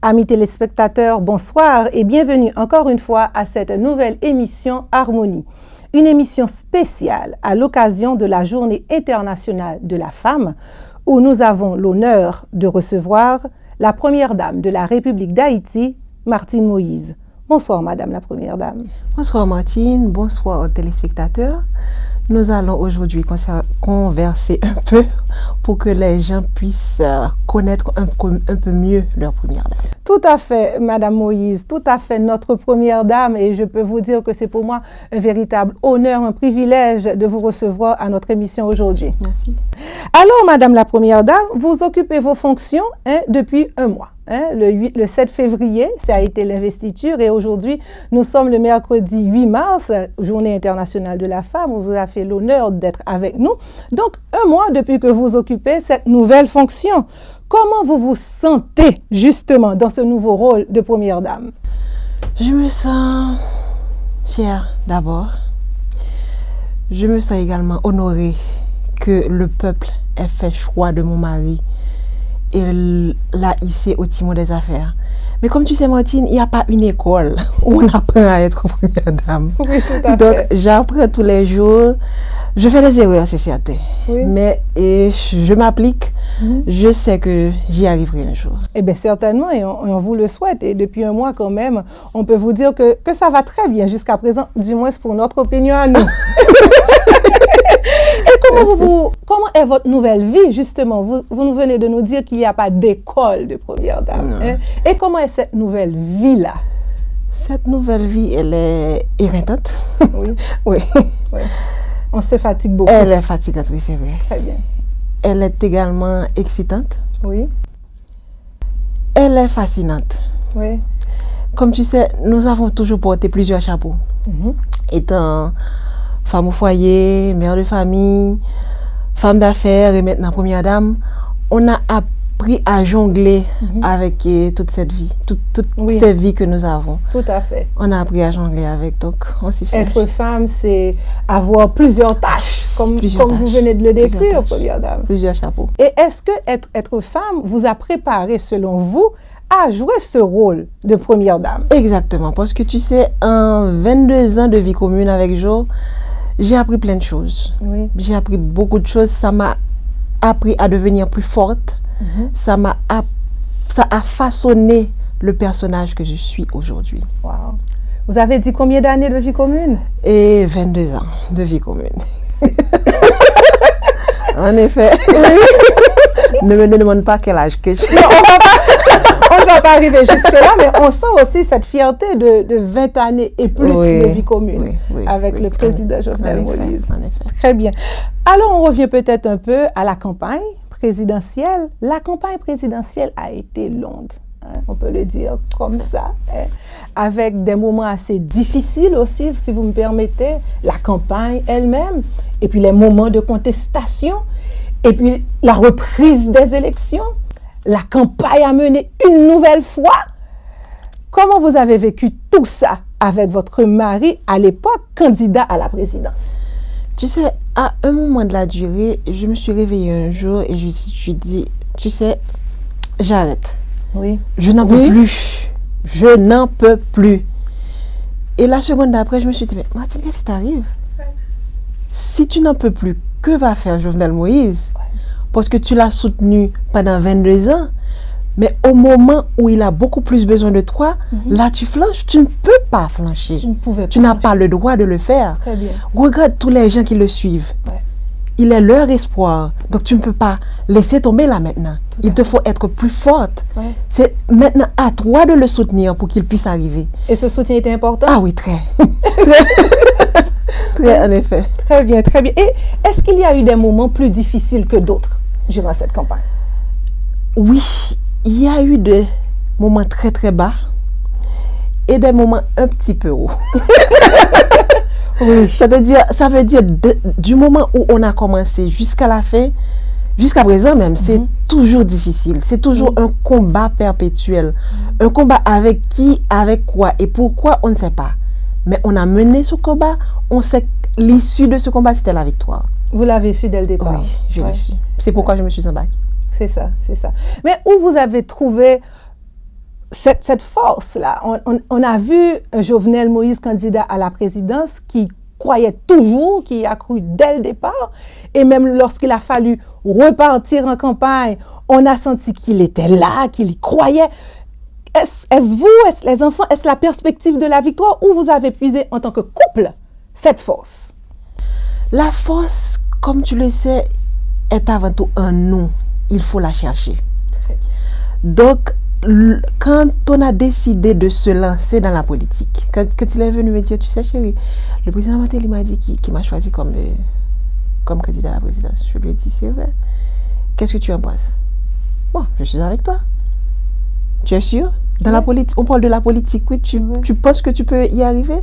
Amis téléspectateurs, bonsoir et bienvenue encore une fois à cette nouvelle émission Harmonie. Une émission spéciale à l'occasion de la Journée internationale de la femme où nous avons l'honneur de recevoir la Première Dame de la République d'Haïti, Martine Moïse. Bonsoir Madame la Première Dame. Bonsoir Martine, bonsoir aux téléspectateurs. Nous allons aujourd'hui converser un peu pour que les gens puissent connaître un peu mieux leur Première Dame. Tout à fait, Madame Moïse, tout à fait notre Première Dame, et je peux vous dire que c'est pour moi un véritable honneur, un privilège de vous recevoir à notre émission aujourd'hui. Merci. Alors, Madame la Première Dame, vous occupez vos fonctions depuis un mois. Le 7 février, ça a été l'investiture et aujourd'hui, nous sommes le mercredi 8 mars, Journée internationale de la femme, où vous avez fait l'honneur d'être avec nous. Donc, un mois depuis que vous occupez cette nouvelle fonction. Comment vous vous sentez justement dans ce nouveau rôle de Première Dame? Je me sens fière d'abord. Je me sens également honorée que le peuple ait fait choix de mon mari et l'a hissé au timon des affaires. Mais comme tu sais, Martine, il n'y a pas une école où on apprend à être Première Dame. Oui, tout à Donc, fait. j'apprends tous les jours. Je fais des erreurs, c'est certain. Oui. Mais je m'applique. Je sais que j'y arriverai un jour. Eh bien, certainement, et on vous le souhaite. Et depuis un mois, quand même, on peut vous dire que ça va très bien jusqu'à présent, du moins pour notre opinion à nous. Et comment est votre nouvelle vie, justement? Vous nous venez de nous dire qu'il n'y a pas d'école de Première Dame. Hein? Et comment est cette nouvelle vie-là? Cette nouvelle vie, elle est éreintante. Oui. Oui. Oui. On se fatigue beaucoup. Elle est fatigante, oui, c'est vrai. Très bien. Elle est également excitante. Oui. Elle est fascinante. Oui. Comme tu sais, nous avons toujours porté plusieurs chapeaux. Étant femme au foyer, mère de famille, femme d'affaires et maintenant Première Dame, on a appris à jongler avec toute cette vie, toutes ces vies que nous avons. Tout à fait. On a appris à jongler avec, donc on s'y fait. Être femme, c'est avoir plusieurs tâches, comme vous venez de le décrire, Première Dame. Plusieurs chapeaux. Et est-ce que être femme vous a préparé, selon vous, à jouer ce rôle de Première Dame? Exactement, parce que tu sais, en 22 ans de vie commune avec Jo, j'ai appris plein de choses. Oui. J'ai appris beaucoup de choses. Ça m'a appris à devenir plus forte. Ça a façonné le personnage que je suis aujourd'hui. Wow. Vous avez dit combien d'années de vie commune? Et 22 ans de vie commune. En effet. Ne me demande pas quel âge que j'ai. On ne va pas arriver jusque-là, mais on sent aussi cette fierté de 20 années et plus de vie commune avec le président Jovenel Moïse. En effet. Très bien. Alors, on revient peut-être un peu à la campagne présidentielle. La campagne présidentielle a été longue, hein, on peut le dire comme ça, hein, avec des moments assez difficiles aussi, si vous me permettez, la campagne elle-même, et puis les moments de contestation, et puis la reprise des élections. La campagne a mené une nouvelle fois. Comment vous avez vécu tout ça avec votre mari à l'époque candidat à la présidence? Tu sais, à un moment de la durée, je me suis réveillée un jour et je me suis dit, tu sais, j'arrête. Oui. Je n'en peux plus. Je n'en peux plus. Et la seconde d'après, je me suis dit, mais Martine, qu'est-ce qui t'arrive? Si tu n'en peux plus, que va faire Jovenel Moïse? Parce que tu l'as soutenu pendant 22 ans, mais au moment où il a beaucoup plus besoin de toi, là tu flanches, tu ne peux pas flancher. Tu n'as pas le droit de le faire. Très bien. Regarde tous les gens qui le suivent. Ouais. Il est leur espoir. Donc tu ne peux pas laisser tomber là maintenant. Il te faut être plus forte. Ouais. C'est maintenant à toi de le soutenir pour qu'il puisse arriver. Et ce soutien était important? Ah oui, très. Très, en effet. Très bien, très bien. Et est-ce qu'il y a eu des moments plus difficiles que d'autres durant cette campagne? Oui, il y a eu des moments très très bas et des moments un petit peu hauts. Oui. Ça veut dire du moment où on a commencé jusqu'à la fin, jusqu'à présent même, c'est toujours difficile. C'est toujours un combat perpétuel. Un combat avec qui, avec quoi et pourquoi, on ne sait pas. Mais on a mené ce combat, on sait que l'issue de ce combat, c'était la victoire. Vous l'avez su dès le départ? Oui, je l'ai su. C'est pourquoi je me suis embarquée. C'est ça, c'est ça. Mais où vous avez trouvé cette force-là, on a vu un Jovenel Moïse candidat à la présidence qui croyait toujours, qui a cru dès le départ, et même lorsqu'il a fallu repartir en campagne, on a senti qu'il était là, qu'il y croyait. Est-ce vous, est-ce les enfants, est-ce la perspective de la victoire ou vous avez puisé en tant que couple cette force? La force, comme tu le sais, est avant tout en nous. Il faut la chercher. Donc, quand on a décidé de se lancer dans la politique, quand il est venu me dire, tu sais chérie, le président Martelly m'a dit qu'il m'a choisi comme candidat à la présidence. Je lui ai dit, c'est vrai. Qu'est-ce que tu en penses? Bon, je suis avec toi. Tu es sûr? Dans la politique, on parle de la politique, oui. Tu penses que tu peux y arriver?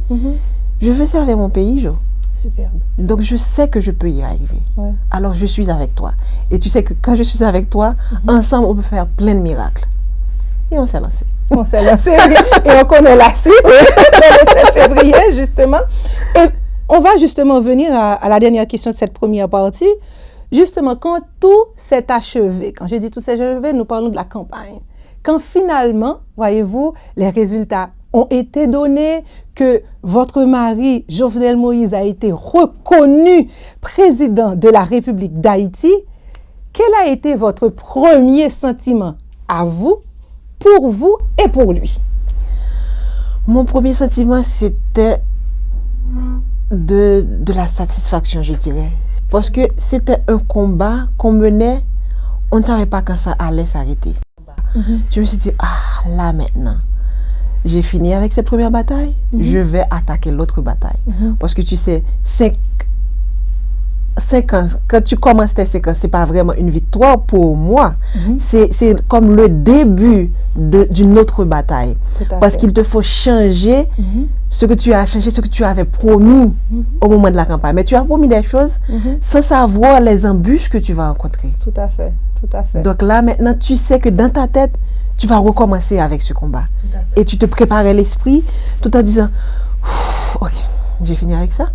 Je veux servir mon pays, Jo. Superbe. Donc, je sais que je peux y arriver. Ouais. Alors, je suis avec toi. Et tu sais que quand je suis avec toi, ensemble, on peut faire plein de miracles. Et on s'est lancé. On s'est lancé et on connaît la suite. C'est le 7 février, justement. Et on va justement venir à la dernière question de cette première partie. Justement, quand tout s'est achevé, quand je dis tout s'est achevé, nous parlons de la campagne. Quand finalement, voyez-vous, les résultats ont été donnés, que votre mari, Jovenel Moïse, a été reconnu président de la République d'Haïti, quel a été votre premier sentiment à vous, pour vous et pour lui? Mon premier sentiment, c'était de la satisfaction, je dirais. Parce que c'était un combat qu'on menait, on ne savait pas quand ça allait s'arrêter. Je me suis dit, là maintenant, j'ai fini avec cette première bataille, je vais attaquer l'autre bataille. Parce que tu sais, 5 ans, quand tu commences tes 5 ans, ce n'est pas vraiment une victoire pour moi. C'est comme le début d'une autre bataille. Parce qu'il te faut changer ce que tu as changé, ce que tu avais promis au moment de la campagne. Mais tu as promis des choses sans savoir les embûches que tu vas rencontrer. Tout à fait, tout à fait. Donc là, maintenant, tu sais que dans ta tête, tu vas recommencer avec ce combat. Et tu te préparais l'esprit tout en disant, ok, j'ai fini avec ça,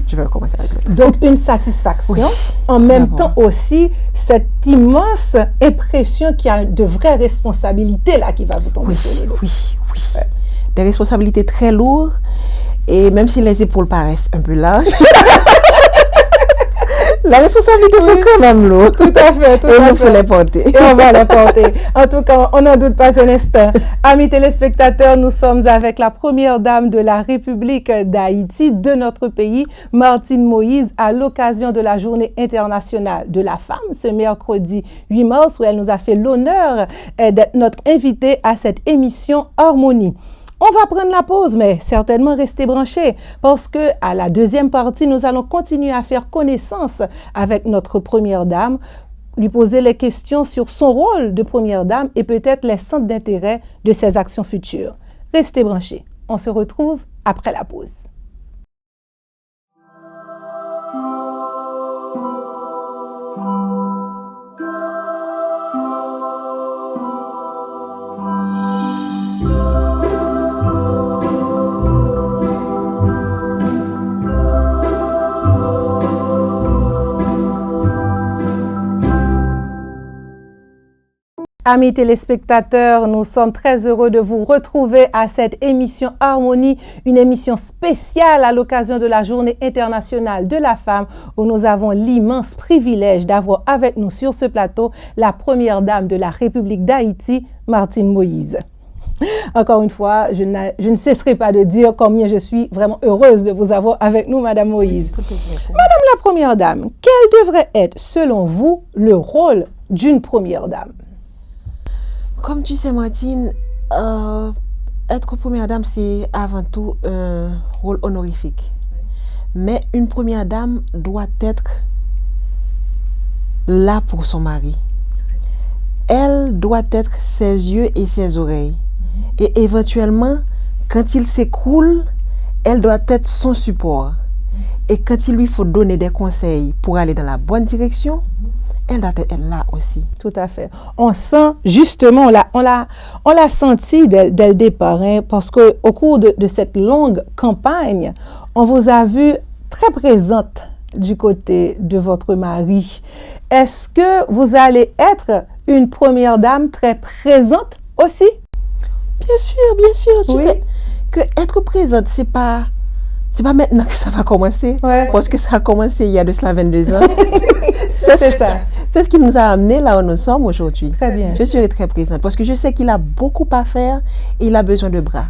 je vais recommencer avec l'autre. Donc, une satisfaction, en même temps aussi, cette immense impression qu'il y a de vraies responsabilités là qui va vous tomber sur le dos. Oui. Ouais. Des responsabilités très lourdes, et même si les épaules paraissent un peu larges, la responsabilité sont quand même lourdes. Tout à fait, tout à fait. Et il faut les porter. Et on va les porter. En tout cas, on n'en doute pas un instant. Amis téléspectateurs, nous sommes avec la première dame de la République d'Haïti, de notre pays, Martine Moïse, à l'occasion de la Journée internationale de la femme, ce mercredi 8 mars, où elle nous a fait l'honneur d'être notre invitée à cette émission Harmonie. On va prendre la pause, mais certainement rester branchés parce que à la deuxième partie, nous allons continuer à faire connaissance avec notre première dame, lui poser les questions sur son rôle de première dame et peut-être les centres d'intérêt de ses actions futures. Restez branchés. On se retrouve après la pause. Amis téléspectateurs, nous sommes très heureux de vous retrouver à cette émission Harmonie, une émission spéciale à l'occasion de la Journée internationale de la femme, où nous avons l'immense privilège d'avoir avec nous sur ce plateau la première dame de la République d'Haïti, Martine Moïse. Encore une fois, je ne cesserai pas de dire combien je suis vraiment heureuse de vous avoir avec nous, Madame Moïse. Madame la première dame, quel devrait être, selon vous, le rôle d'une première dame? Comme tu sais, Martine, être première dame, c'est avant tout un rôle honorifique. Mais une première dame doit être là pour son mari. Elle doit être ses yeux et ses oreilles. Et éventuellement, quand il s'écroule, elle doit être son support. Et quand il lui faut donner des conseils pour aller dans la bonne direction, elle doit être là aussi. Tout à fait. On sent justement, on l'a senti dès le départ, hein, parce qu'au cours de cette longue campagne, on vous a vu très présente du côté de votre mari. Est-ce que vous allez être une première dame très présente aussi? Bien sûr. Tu Oui. sais que être présente, c'est pas maintenant que ça va commencer. Ouais. Parce que ça a commencé il y a de cela 22 ans. C'est ça. C'est ce qui nous a amenés là où nous sommes aujourd'hui. Très bien. Je serai très présente parce que je sais qu'il a beaucoup à faire et il a besoin de bras.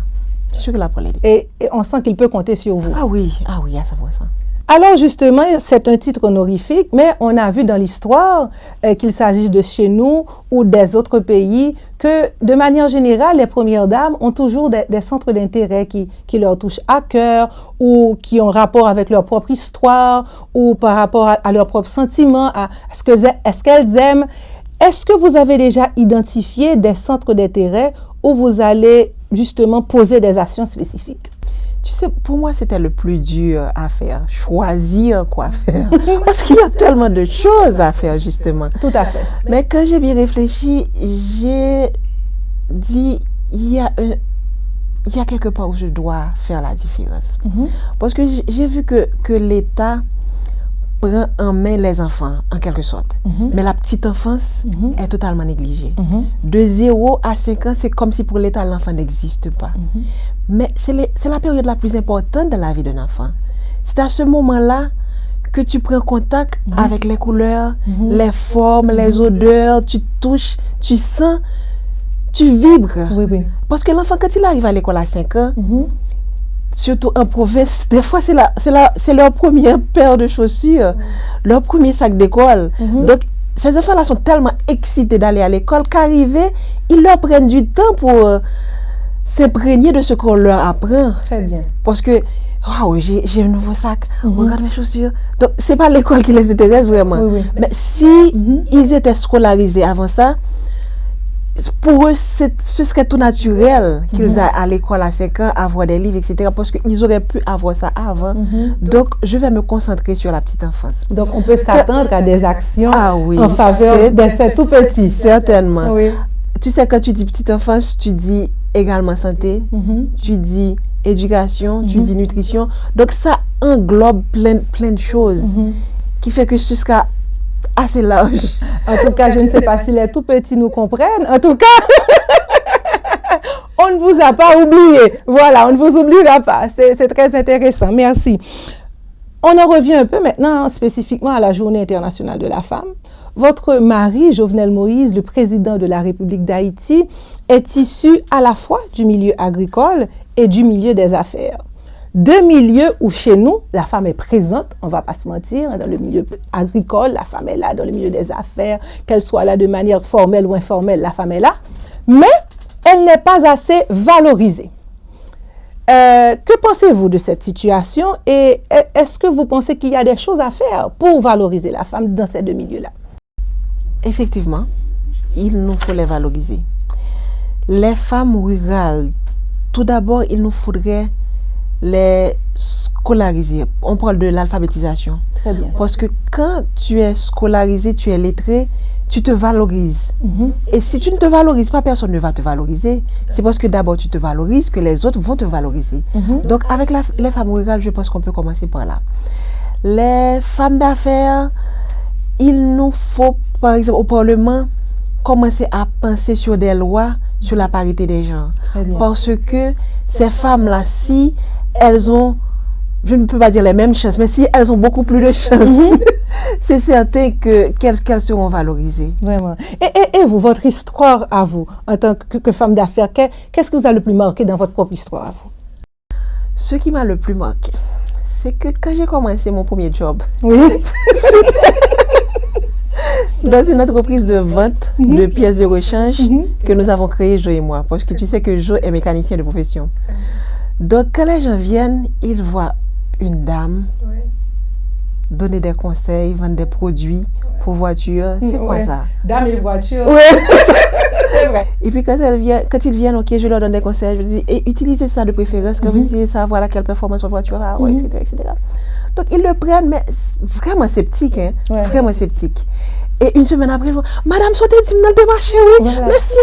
Je suis là pour l'aider. Et on sent qu'il peut compter sur vous. Ah oui, à 100%. Alors justement, c'est un titre honorifique, mais on a vu dans l'histoire qu'il s'agisse de chez nous ou des autres pays, que de manière générale, les premières dames ont toujours des centres d'intérêt qui leur touchent à cœur ou qui ont rapport avec leur propre histoire ou par rapport à leurs propres sentiments, à ce qu'elles aiment. Est-ce que vous avez déjà identifié des centres d'intérêt où vous allez justement poser des actions spécifiques? Tu sais, pour moi, c'était le plus dur à faire. Choisir quoi faire. Parce qu'il y a tellement de choses à faire, justement. Tout à fait. Mais quand j'ai bien réfléchi, j'ai dit, il y a quelque part où je dois faire la différence. Parce que j'ai vu que l'État prend en main les enfants, en quelque sorte. Mais la petite enfance est totalement négligée. De 0 à 5 ans, c'est comme si pour l'État, l'enfant n'existe pas. Mais c'est la période la plus importante de la vie d'un enfant. C'est à ce moment-là que tu prends contact avec les couleurs, les formes, les odeurs, tu touches, tu sens, tu vibres. Oui. Parce que l'enfant, quand il arrive à l'école à 5 ans, surtout en province, des fois, c'est leur première paire de chaussures, leur premier sac d'école. Donc, ces enfants-là sont tellement excités d'aller à l'école qu'arrivés, ils leur prennent du temps pour s'imprégner de ce qu'on leur apprend. Très bien. Parce que, waouh, j'ai un nouveau sac, regarde mes chaussures. Donc, c'est pas l'école qui les intéresse vraiment. Oui. Mais si ils étaient scolarisés avant ça, pour eux, ce serait tout naturel qu'ils aillent à l'école à 5 ans, avoir des livres, etc. Parce qu'ils auraient pu avoir ça avant. Donc, je vais me concentrer sur la petite enfance. Donc, on peut s'attendre à des actions en faveur de ces tout petits. Certainement. Oui. Tu sais, quand tu dis petite enfance, tu dis également santé, tu dis éducation, tu dis nutrition. Donc, ça englobe plein de choses qui fait que ce sera assez large. En tout cas, je ne sais pas si les tout petits nous comprennent. En tout cas, on ne vous a pas oublié. Voilà, on ne vous oubliera pas. C'est très intéressant. Merci. On en revient un peu maintenant spécifiquement à la Journée internationale de la femme. Votre mari, Jovenel Moïse, le président de la République d'Haïti, est issu à la fois du milieu agricole et du milieu des affaires. Deux milieux où chez nous, la femme est présente, on ne va pas se mentir, dans le milieu agricole, la femme est là, dans le milieu des affaires, qu'elle soit là de manière formelle ou informelle, la femme est là, mais elle n'est pas assez valorisée. Que pensez-vous de cette situation et est-ce que vous pensez qu'il y a des choses à faire pour valoriser la femme dans ces deux milieux-là? Effectivement, il nous faut les valoriser. Les femmes rurales, tout d'abord, il nous faudrait les scolariser. On parle de l'alphabétisation. Très bien. Parce que quand tu es scolarisé, tu es lettré, tu te valorises. Et si tu ne te valorises pas, personne ne va te valoriser. C'est parce que d'abord tu te valorises que les autres vont te valoriser. Donc avec les femmes rurales, je pense qu'on peut commencer par là. Les femmes d'affaires, il nous faut, par exemple, au Parlement, commencer à penser sur des lois sur la parité des genres. Parce que ces femmes-là, si elles ont, je ne peux pas dire les mêmes chances, mais si elles ont beaucoup plus de chances, c'est certain qu'elles seront valorisées. Vraiment. Et vous, votre histoire à vous, en tant que femme d'affaires, qu'est-ce que vous a le plus marqué dans votre propre histoire à vous? Ce qui m'a le plus marqué, c'est que quand j'ai commencé mon premier job, dans une entreprise de vente de pièces de rechange que nous avons créée, Jo et moi, parce que tu sais que Jo est mécanicien de profession. Donc, quand les gens viennent, ils voient une dame donner des conseils, vendre des produits pour voitures. C'est quoi ça? Dame et voiture. Oui. C'est vrai. Et puis, quand ils viennent, ok, je leur donne des conseils, je leur dis, et utilisez ça de préférence. Quand vous utilisez ça, voilà quelle performance votre voiture a, etc. Donc, ils le prennent, mais vraiment sceptique, hein? Vraiment sceptique. Et une semaine après, je vois, Madame, sautez dans le marché, oui. Voilà. Merci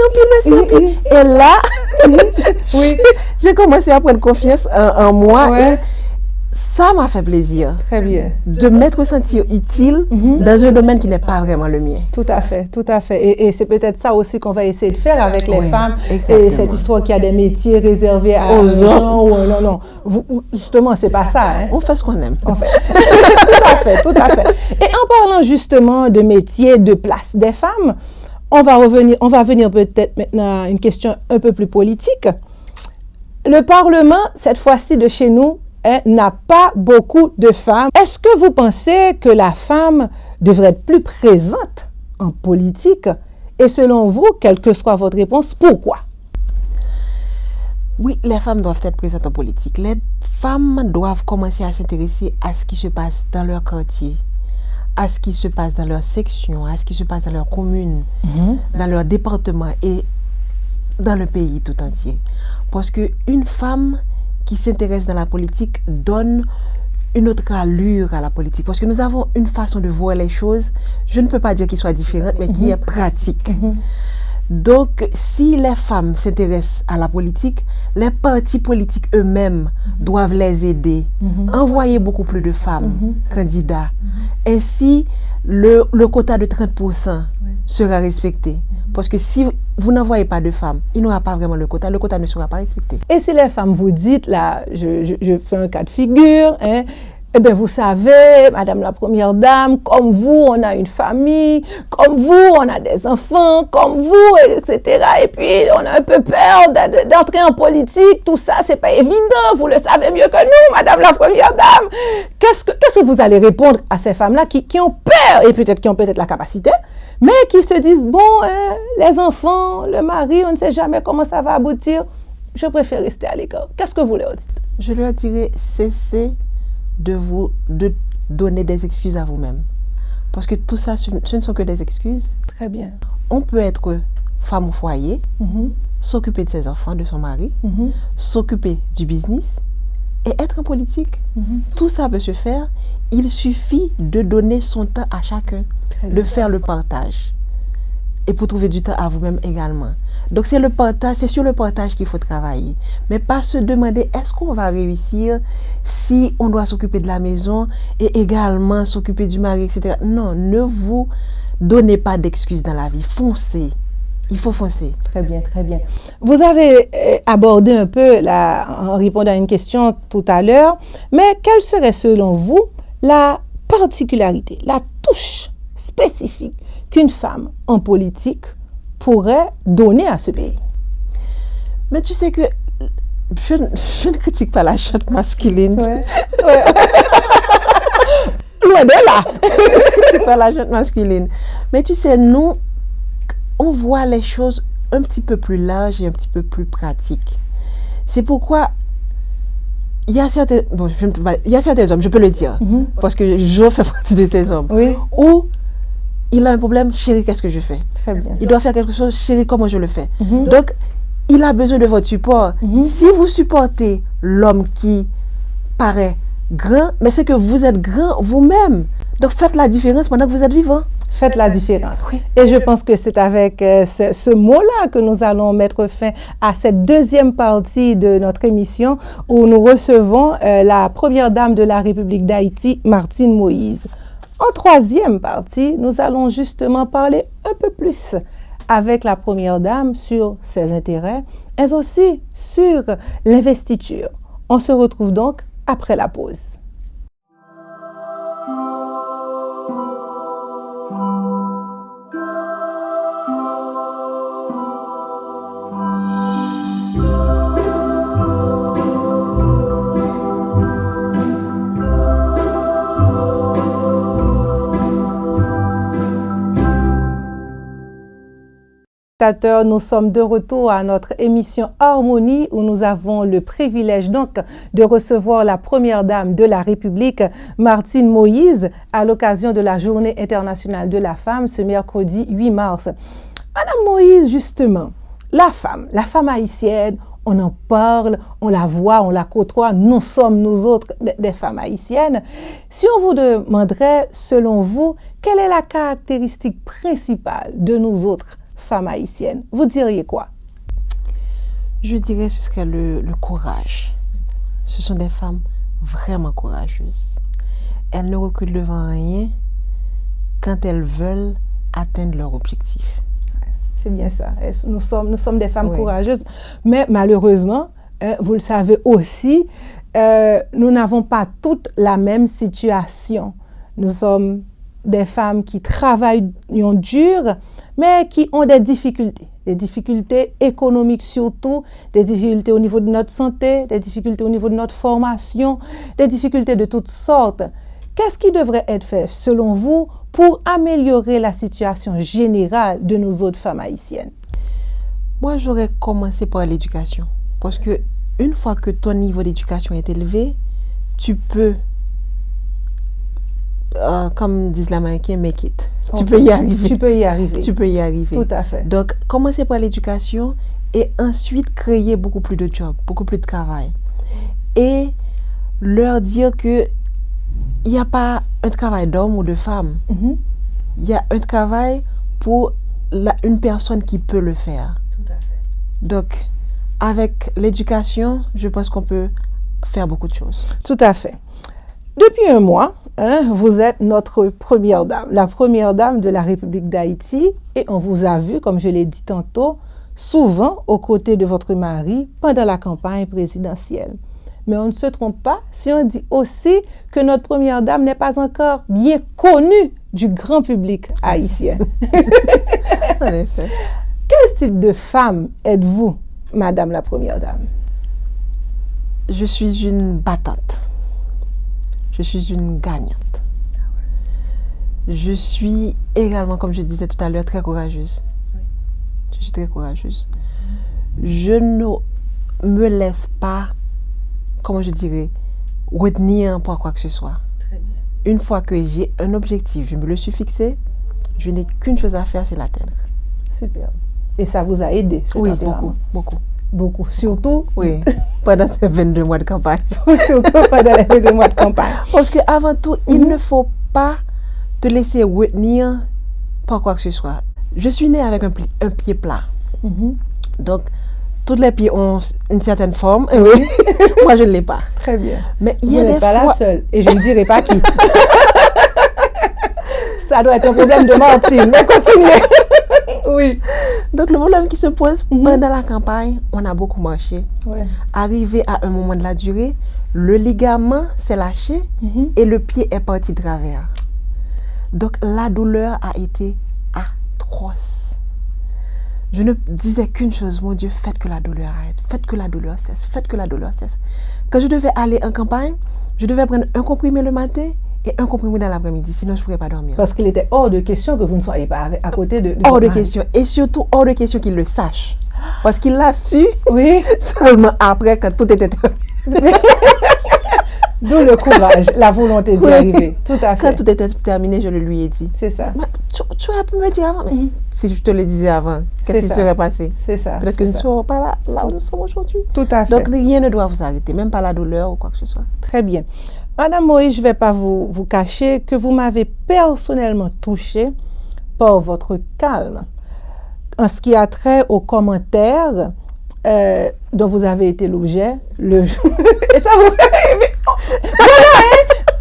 un peu. Et là, j'ai commencé à prendre confiance en moi. Et ça m'a fait plaisir. Très bien. De m'être sentir utile dans un domaine qui n'est pas vraiment le mien. Tout à fait, tout à fait. Et c'est peut-être ça aussi qu'on va essayer de faire avec les femmes. Exactement. Et cette histoire qu'il y a des métiers réservés aux gens. Non, non. Justement, c'est pas ça. Hein? On fait ce qu'on aime. En fait. Tout à fait, tout à fait. Et en parlant justement de métiers, de place des femmes, on va venir peut-être maintenant à une question un peu plus politique. Le Parlement, cette fois-ci de chez nous, n'a pas beaucoup de femmes. Est-ce que vous pensez que la femme devrait être plus présente en politique? Et selon vous, quelle que soit votre réponse, pourquoi? Oui, les femmes doivent être présentes en politique. Les femmes doivent commencer à s'intéresser à ce qui se passe dans leur quartier, à ce qui se passe dans leur section, à ce qui se passe dans leur commune, dans leur département et dans le pays tout entier. Parce qu'une femme qui s'intéresse dans la politique donne une autre allure à la politique. Parce que nous avons une façon de voir les choses, je ne peux pas dire qu'il soit différente, mais qui est pratique. Donc, si les femmes s'intéressent à la politique, les partis politiques eux-mêmes doivent les aider, envoyer beaucoup plus de femmes candidats. Ainsi, le quota de 30% sera respecté. Parce que si vous n'envoyez pas de femmes, il n'y aura pas vraiment le quota ne sera pas respecté. Et si les femmes vous dites, là, je fais un cas de figure, hein, eh bien, vous savez, Madame la Première Dame, comme vous, on a une famille, comme vous, on a des enfants, comme vous, etc. Et puis, on a un peu peur d'entrer en politique, tout ça, c'est pas évident, vous le savez mieux que nous, Madame la Première Dame. Qu'est-ce que vous allez répondre à ces femmes-là qui ont peur, et peut-être qui ont peut-être la capacité, mais qui se disent, bon, les enfants, le mari, on ne sait jamais comment ça va aboutir, je préfère rester à l'écart. Qu'est-ce que vous leur dites? Je leur dirais, cessez de donner des excuses à vous-même. Parce que tout ça, ce ne sont que des excuses. Très bien. On peut être femme au foyer, s'occuper de ses enfants, de son mari, s'occuper du business et être en politique. Tout ça peut se faire. Il suffit de donner son temps à chacun, de faire le partage. Et pour trouver du temps à vous-même également. Donc c'est sur le partage qu'il faut travailler. Mais pas se demander est-ce qu'on va réussir si on doit s'occuper de la maison et également s'occuper du mari, etc. Non, ne vous donnez pas d'excuses dans la vie. Foncez. Il faut foncer. Très bien, très bien. Vous avez abordé un peu, en répondant à une question tout à l'heure, mais quelle serait selon vous la particularité, la touche spécifique qu'une femme en politique pourrait donner à ce pays? Mais tu sais que je ne critique pas la chatte masculine. Ouais. Loin de là. Je ne critique pas la chatte masculine. Mais tu sais, nous, on voit les choses un petit peu plus larges et un petit peu plus pratiques. C'est pourquoi il y a certains hommes, je peux le dire, parce que je fais partie de ces hommes, où il a un problème, chérie, qu'est-ce que je fais? Très bien. Il doit faire quelque chose, chérie, comment je le fais? Donc, il a besoin de votre support. Si vous supportez l'homme qui paraît grand, mais c'est que vous êtes grand vous-même. Donc, faites la différence pendant que vous êtes vivant. Faites la différence. Oui. Et je pense que c'est avec ce mot-là que nous allons mettre fin à cette deuxième partie de notre émission où nous recevons la première dame de la République d'Haïti, Martine Moïse. En troisième partie, nous allons justement parler un peu plus avec la première dame sur ses intérêts, mais aussi sur l'investiture. On se retrouve donc après la pause. Nous sommes de retour à notre émission Harmonie où nous avons le privilège donc de recevoir la première dame de la République, Martine Moïse, à l'occasion de la Journée internationale de la femme ce mercredi 8 mars. Madame Moïse, justement, la femme haïtienne, on en parle, on la voit, on la côtoie, nous sommes nous autres des femmes haïtiennes. Si on vous demanderait, selon vous, quelle est la caractéristique principale de nous autres femmes haïtiennes, vous diriez quoi? Je dirais ce serait le courage. Ce sont des femmes vraiment courageuses. Elles ne reculent devant rien quand elles veulent atteindre leur objectif. C'est bien ça. Nous sommes des femmes courageuses. Mais malheureusement, vous le savez aussi, nous n'avons pas toutes la même situation. Nous sommes des femmes qui travaillent dur, mais qui ont des difficultés économiques surtout, des difficultés au niveau de notre santé, des difficultés au niveau de notre formation, des difficultés de toutes sortes. Qu'est-ce qui devrait être fait, selon vous, pour améliorer la situation générale de nos autres femmes haïtiennes? Moi, j'aurais commencé par l'éducation. Parce que une fois que ton niveau d'éducation est élevé, tu peux, comme disent les Américains, make it. Tu peux y arriver. Tu peux y arriver. Tu peux y arriver. Tout à fait. Donc, commencer par l'éducation et ensuite créer beaucoup plus de jobs, beaucoup plus de travail. Et leur dire que il n'y a pas un travail d'homme ou de femme. Il y a un travail pour une personne qui peut le faire. Tout à fait. Donc, avec l'éducation, je pense qu'on peut faire beaucoup de choses. Tout à fait. Depuis un mois, vous êtes notre première dame, la première dame de la République d'Haïti, et on vous a vu, comme je l'ai dit tantôt, souvent aux côtés de votre mari pendant la campagne présidentielle. Mais on ne se trompe pas si on dit aussi que notre première dame n'est pas encore bien connue du grand public haïtien. En effet. Quel type de femme êtes-vous, Madame la Première Dame? Je suis une battante. Je suis une gagnante. Je suis également, comme je disais tout à l'heure, très courageuse. Je suis très courageuse. Je ne me laisse pas, comment je dirais, retenir par quoi que ce soit. Une fois que j'ai un objectif, je me le suis fixé, je n'ai qu'une chose à faire, c'est l'atteindre. Super. Et ça vous a aidé, cet Oui, tempérament? beaucoup. Beaucoup. Surtout, oui, pendant ces 22 mois de campagne. Surtout pendant les 22 mois de campagne. Parce qu'avant tout, il ne faut pas te laisser retenir par quoi que ce soit. Je suis née avec un pied plat. Donc, tous les pieds ont une certaine forme. Oui. Moi, je ne l'ai pas. Très bien. Mais vous n'êtes pas la seule. Et je ne dirai pas qui. Ça doit être un problème de Martine. Mais continuez. Oui. Donc, le problème qui se pose pendant la campagne, on a beaucoup marché. Ouais. Arrivé à un moment de la durée, le ligament s'est lâché et le pied est parti de travers. Donc, la douleur a été atroce. Je ne disais qu'une chose, mon Dieu, faites que la douleur arrête, faites que la douleur cesse, faites que la douleur cesse. Quand je devais aller en campagne, je devais prendre un comprimé le matin et un comprimé dans l'après-midi, sinon je ne pourrais pas dormir. Parce qu'il était hors de question que vous ne soyez pas à côté de hors de question. Et surtout, hors de question qu'il le sache. Parce qu'il l'a su oui. seulement après, quand tout était terminé. D'où le courage, la volonté d'y arriver. Tout à fait. Quand tout était terminé, je le lui ai dit. C'est ça. Tu aurais pu me dire avant. Mais si je te le disais avant, qu'est-ce qui serait passé? C'est ça. Peut-être que nous ne serons pas là où nous sommes aujourd'hui. Tout à fait. Donc, rien ne doit vous arrêter, même pas la douleur ou quoi que ce soit. Très bien. Madame Moïse, je ne vais pas vous cacher que vous m'avez personnellement touchée par votre calme. En ce qui a trait aux commentaires dont vous avez été l'objet le jour. Et ça vous fait.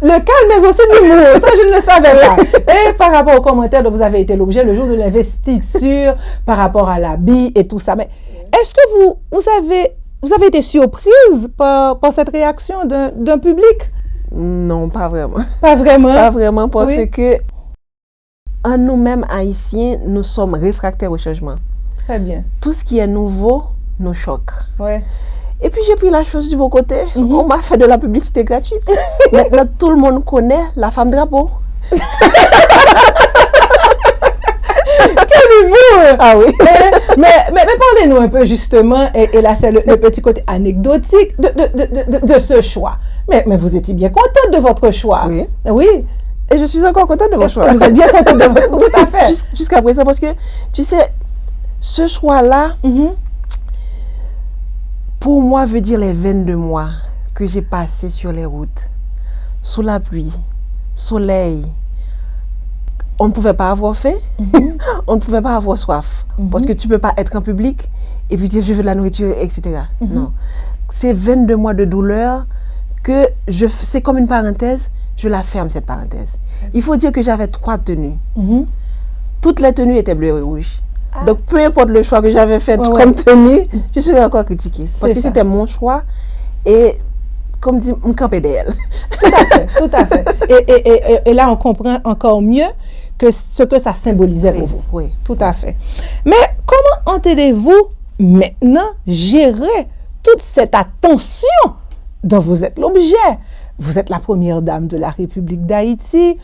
Le calme, mais aussi l'humour. Ça, je ne le savais pas. Et par rapport aux commentaires dont vous avez été l'objet le jour de l'investiture, par rapport à l'habit et tout ça. Mais est-ce que vous avez été surprise par cette réaction d'un public? Non, pas vraiment. Pas vraiment? Pas vraiment, parce que en nous-mêmes, Haïtiens, nous sommes réfractaires au changement. Très bien. Tout ce qui est nouveau nous choque. Ouais. Et puis j'ai pris la chose du bon côté. On m'a fait de la publicité gratuite. Maintenant, tout le monde connaît la femme drapeau. Quel humour! Ah oui. mais parlez-nous un peu justement, et là c'est le petit côté anecdotique de ce choix. Mais vous étiez bien contente de votre choix. Oui. Oui. Et je suis encore contente de mon choix. Vous êtes bien contente de votre choix. Tout à fait. Jusqu'à présent, parce que, tu sais, ce choix-là, pour moi, veut dire les 22 mois que j'ai passés sur les routes, sous la pluie, soleil. On ne pouvait pas avoir faim, on ne pouvait pas avoir soif. Parce que tu ne peux pas être en public et puis dire je veux de la nourriture, etc. Non. C'est 22 mois de douleur que c'est comme une parenthèse, je la ferme cette parenthèse. Il faut dire que j'avais 3 tenues. Toutes les tenues étaient bleues et rouges. Donc, peu importe le choix que j'avais fait comme tenue, je serais encore critiquée. Parce que c'était mon choix et, comme dit, me camper d'elle. Tout à fait. Et là, on comprend encore mieux ce que ça symbolisait pour vous. Oui. Tout à fait. Mais comment entendez-vous maintenant gérer toute cette attention dont vous êtes l'objet? Vous êtes la première dame de la République d'Haïti.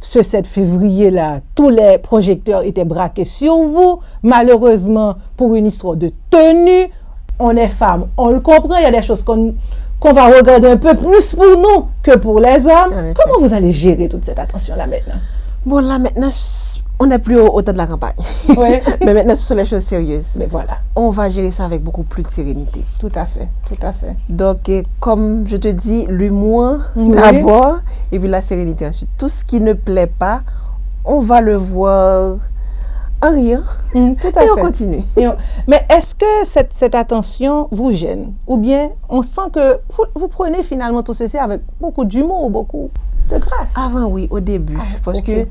Ce 7 février-là, tous les projecteurs étaient braqués sur vous. Malheureusement, pour une histoire de tenue, on est femme, on le comprend. Il y a des choses qu'on va regarder un peu plus pour nous que pour les hommes. Comment vous allez gérer toute cette attention-là maintenant? Bon, là, maintenant, on n'est plus au temps de la campagne. Oui. Mais maintenant, ce sont les choses sérieuses. Mais voilà. On va gérer ça avec beaucoup plus de sérénité. Tout à fait. Donc, comme je te dis, l'humour d'abord, et puis la sérénité ensuite. Tout ce qui ne plaît pas, on va le voir en rire. Tout à fait. Et on continue. Mais est-ce que cette attention vous gêne? Ou bien on sent que vous prenez finalement tout ceci avec beaucoup d'humour, beaucoup de grâce? Avant, oui, au début. Parce que,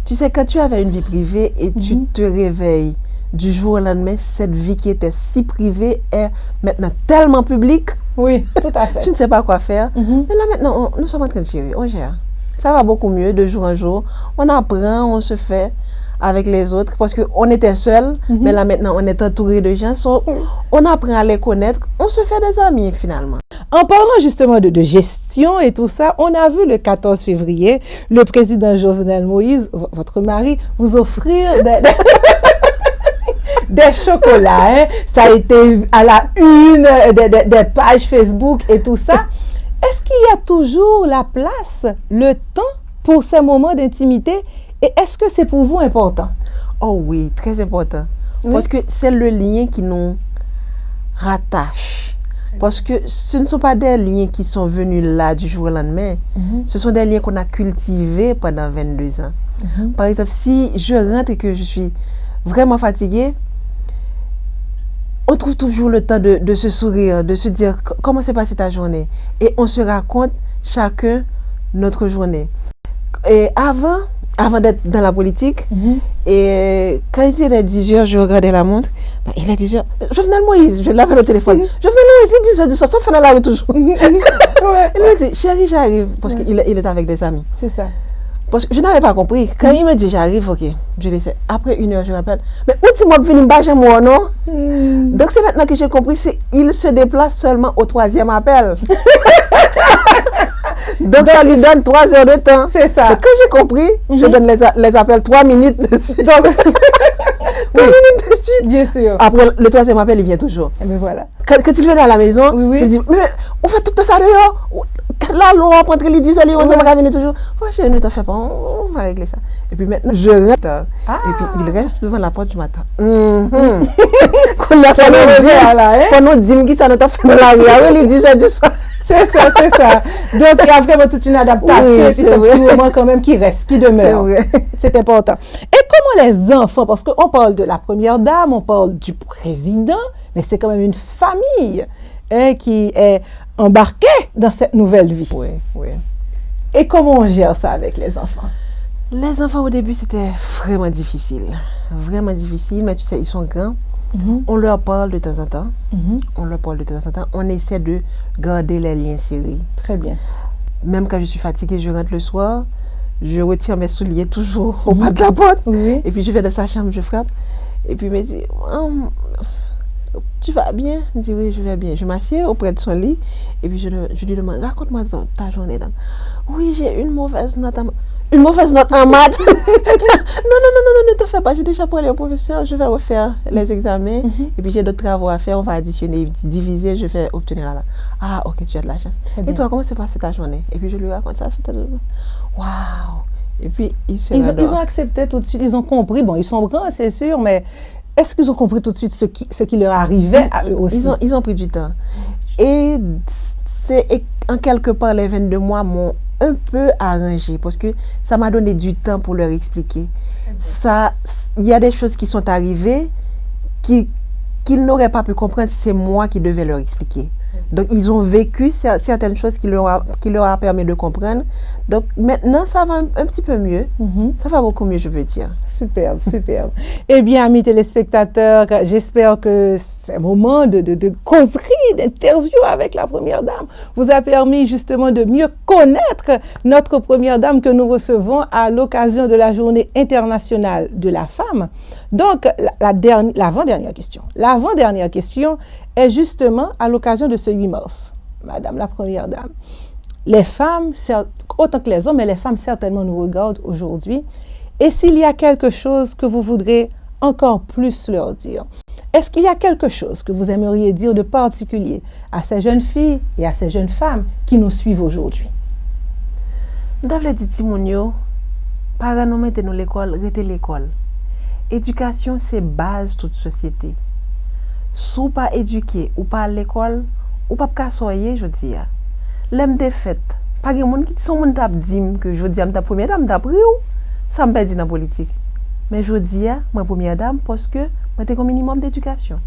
tu sais, quand tu avais une vie privée et tu te réveilles du jour au lendemain, cette vie qui était si privée est maintenant tellement publique. Oui, tout à fait. Tu ne sais pas quoi faire. Mais là, maintenant, nous sommes en train de gérer. On gère. Ça va beaucoup mieux de jour en jour. On apprend, on se fait avec les autres parce qu'on était seuls. Mais là, maintenant, on est entouré de gens. On apprend à les connaître. On se fait des amis, finalement. En parlant justement de gestion et tout ça, on a vu le 14 février, le président Jovenel Moïse, votre mari, vous offrir des chocolats. Ça a été à la une des pages Facebook et tout ça. Est-ce qu'il y a toujours la place, le temps pour ces moments d'intimité? Et est-ce que c'est pour vous important? Oh oui, très important. Parce que c'est le lien qui nous rattache. Parce que ce ne sont pas des liens qui sont venus là du jour au lendemain. Ce sont des liens qu'on a cultivés pendant 22 ans. Par exemple, si je rentre et que je suis vraiment fatiguée, on trouve toujours le temps de se sourire, de se dire comment s'est passée ta journée. Et on se raconte chacun notre journée. Et avant d'être dans la politique, et quand il était 10h, je regardais la montre, il est 10h, Jovenel Moïse, je l'appelle au téléphone, Jovenel Moïse, il est 10h du soir, sauf qu'on est là toujours. Il me dit, chérie, j'arrive, parce qu'il est avec des amis. C'est ça. Parce que je n'avais pas compris. Quand il me dit j'arrive, ok, je laissais. Après 1 heure, je rappelle, mais où tu m'as venu me bâcher moi, non? Donc c'est maintenant que j'ai compris, il se déplace seulement au 3e appel. Donc ça lui donne 3 heures de temps. C'est ça. Donc, quand j'ai compris, je donne les appels 3 minutes de suite. 3 minutes de suite. Bien sûr. Après le 3e appel, il vient toujours. Mais voilà. Quand il venait à la maison, je dis, mais on fait tout ça dehors. Là, on va prendre les 10 heures, on va venir toujours. Oh, je ne t'en fais pas, on va régler ça. Et puis maintenant, je rentre. Et puis il reste devant la porte du matin. Qu'on a fait nous dire qui ça nous a fait dans la rue. Les 10 heures du soir. C'est ça. Donc, il y a vraiment toute une adaptation. Et puis, c'est un petit moment quand même qui reste, qui demeure. C'est important. Et comment les enfants, parce qu'on parle de la première dame, on parle du président, mais c'est quand même une famille qui est embarquée dans cette nouvelle vie. Oui. Et comment on gère ça avec les enfants? Les enfants, au début, c'était vraiment difficile. Vraiment difficile, mais tu sais, ils sont grands. On leur parle de temps en temps. On essaie de garder les liens serrés. Très bien. Même quand je suis fatiguée, je rentre le soir, je retire mes souliers toujours au bas de la porte. Et puis je vais dans sa chambre, je frappe. Et puis il me dit, tu vas bien? Je dis oui, je vais bien. Je m'assieds auprès de son lit et puis je lui demande, raconte-moi ta journée. Oui, j'ai une mauvaise note en maths. Une mauvaise note en maths? Non, ne te fais pas. J'ai déjà parlé au professeur, je vais refaire les examens. Et puis j'ai d'autres travaux à faire, on va additionner, diviser, je vais obtenir là. Ah, ok, tu as de la chance. Et toi, comment s'est passée ta journée? Et puis je lui raconte ça. Waouh! Et puis ils ont accepté tout de suite, ils ont compris. Bon, ils sont grands, c'est sûr, mais est-ce qu'ils ont compris tout de suite ce qui leur arrivait à eux aussi? Ils ont pris du temps. Et en quelque part, les 22 mois m'ont un peu arrangé parce que ça m'a donné du temps pour leur expliquer. Il y a des choses qui sont arrivées qu'ils n'auraient pas pu comprendre si c'est moi qui devais leur expliquer. Donc, ils ont vécu certaines choses qui leur a permis de comprendre. Donc, maintenant, ça va un petit peu mieux. Ça va beaucoup mieux, je veux dire. Superbe, superbe. Eh bien, amis téléspectateurs, j'espère que ce moment de causerie, d'interview avec la Première Dame vous a permis justement de mieux connaître notre Première Dame que nous recevons à l'occasion de la Journée internationale de la femme. Donc, l'avant-dernière question. L'avant-dernière question est justement à l'occasion de ce 8 mars, Madame la Première Dame. Les femmes, autant que les hommes, mais les femmes certainement nous regardent aujourd'hui. Et s'il y a quelque chose que vous voudrez encore plus leur dire, est-ce qu'il y a quelque chose que vous aimeriez dire de particulier à ces jeunes filles et à ces jeunes femmes qui nous suivent aujourd'hui? D'avle dit Timonio, parents nous mettez nous l'école, rete l'école. Éducation, c'est base toute société. Si ou pas éduqué ou pas à l'école, ou pas kassoyer, je dis. L'aime des fêtes. Pas de monde qui sont moun tap dim que je dis ta première dame t'a pris ou ça me perdit dans politique. Mais je dis moi première dame parce que moi t'ai un minimum d'éducation.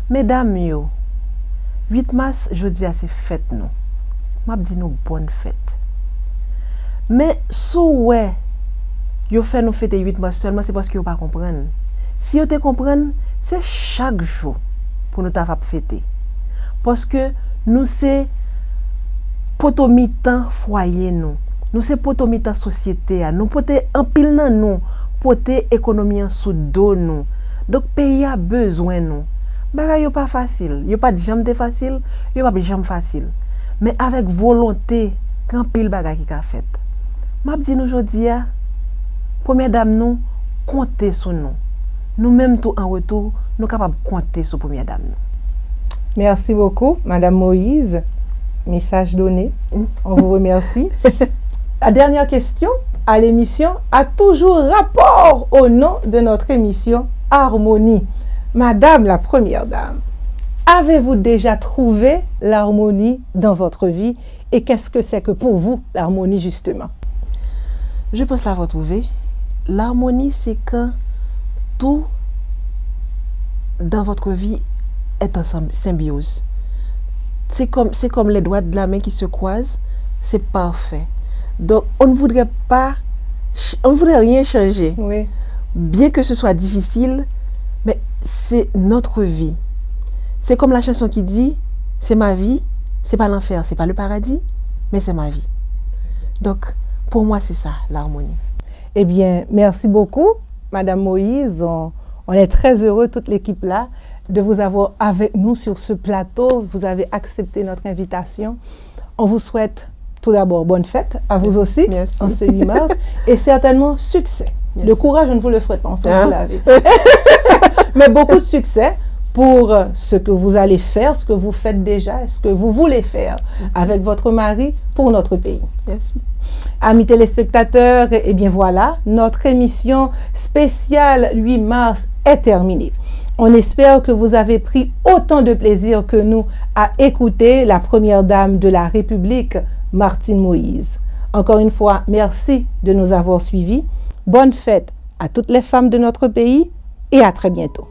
Mesdames yo, 8 mars, je dis c'est fête non. Moi dis nous bonne fête. Mais si ouais yo fait nous fêter 8 mars seulement c'est parce que yo pas comprendre. Si yo te comprendre, c'est chaque jour pour nous t'a fêter. Parce que nous c'est potomitan foyer nous c'est potomitan société nous pote en pile nan nous pote économie en sous dos nous. Donc pays a besoin nous. Bagay yo pas facile, yo pas jamais facile, yo pas jamais facile. Mais avec volonté, quand pile bagay qui ka fait. M'a dit nous aujourd'hui première dame nous compter sur nous. Nous même tout en retour, nous capable compter sur première dame nous. Merci beaucoup, Madame Moïse. Message donné. On vous remercie. La dernière question à l'émission a toujours rapport au nom de notre émission Harmonie. Madame la Première Dame, avez-vous déjà trouvé l'harmonie dans votre vie et qu'est-ce que c'est que pour vous l'harmonie justement? Je pense l'avoir trouvé. L'harmonie, c'est quand tout dans votre vie est en symbiose. C'est comme les doigts de la main qui se croisent, c'est parfait. Donc, on ne voudrait rien changer. Oui. Bien que ce soit difficile, mais c'est notre vie. C'est comme la chanson qui dit, c'est ma vie, c'est pas l'enfer, c'est pas le paradis, mais c'est ma vie. Donc, pour moi, c'est ça, l'harmonie. Eh bien, merci beaucoup, Madame Moïse. On est très heureux, toute l'équipe là, de vous avoir avec nous sur ce plateau. Vous avez accepté notre invitation. On vous souhaite tout d'abord bonne fête à vous aussi. Merci. En ce 8 mars et certainement succès. Merci. Le courage, je ne vous le souhaite pas, on sait que vous l'avez. Mais beaucoup de succès pour ce que vous allez faire, ce que vous faites déjà, ce que vous voulez faire avec votre mari pour notre pays. Merci. Amis téléspectateurs, eh bien voilà, notre émission spéciale 8 mars est terminée. On espère que vous avez pris autant de plaisir que nous à écouter la Première Dame de la République, Martine Moïse. Encore une fois, merci de nous avoir suivis. Bonne fête à toutes les femmes de notre pays et à très bientôt.